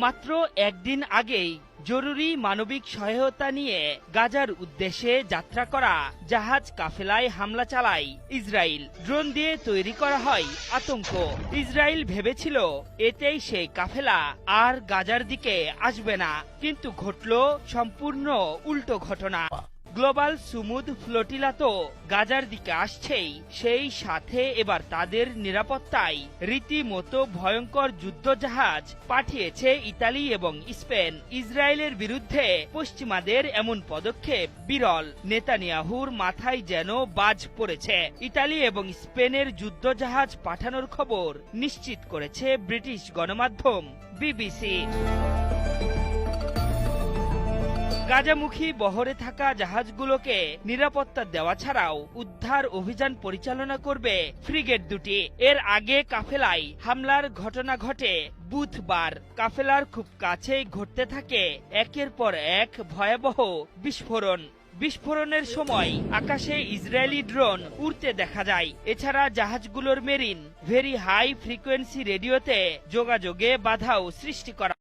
মাত্র একদিন আগেই জরুরি মানবিক সহায়তা নিয়ে গাজার উদ্দেশ্যে যাত্রা করা জাহাজ কাফেলায় হামলা চালায় ইসরায়েল। ড্রোন দিয়ে তৈরি করা হয় আতঙ্ক। ইসরায়েল ভেবেছিল এতেই সেই কাফেলা আর গাজার দিকে আসবে না, কিন্তু ঘটল সম্পূর্ণ উল্টো ঘটনা। গ্লোবাল সুমুদ ফ্লোটিলা তো গাজার দিকে আসছেই, সেই সাথে এবার তাদের নিরাপত্তায় রীতিমতো ভয়ঙ্কর যুদ্ধজাহাজ পাঠিয়েছে ইতালি এবং স্পেন। ইসরায়েলের বিরুদ্ধে পশ্চিমাদের এমন পদক্ষেপ বিরল। নেতানিয়াহুর মাথায় যেন বাজ পড়েছে। ইতালি এবং স্পেনের যুদ্ধজাহাজ পাঠানোর খবর নিশ্চিত করেছে ব্রিটিশ গণমাধ্যম বিবিসি। গাজামুখী বহরে থাকা জাহাজগুলোকে নিরাপত্তা দেওয়া ছাড়াও উদ্ধার অভিযান পরিচালনা করবে ফ্রিগেট দুটি। এর আগে কাফেলায় হামলার ঘটনা ঘটে বুধবার। কাফেলার খুব কাছেই ঘটতে থাকে একের পর এক ভয়াবহ বিস্ফোরণের সময় আকাশে ইসরায়েলি ড্রোন উড়তে দেখা যায়। এছাড়া জাহাজগুলোর মেরিন ভেরি হাই ফ্রিকোয়েন্সি রেডিওতে যোগাযোগে বাধাও সৃষ্টি করা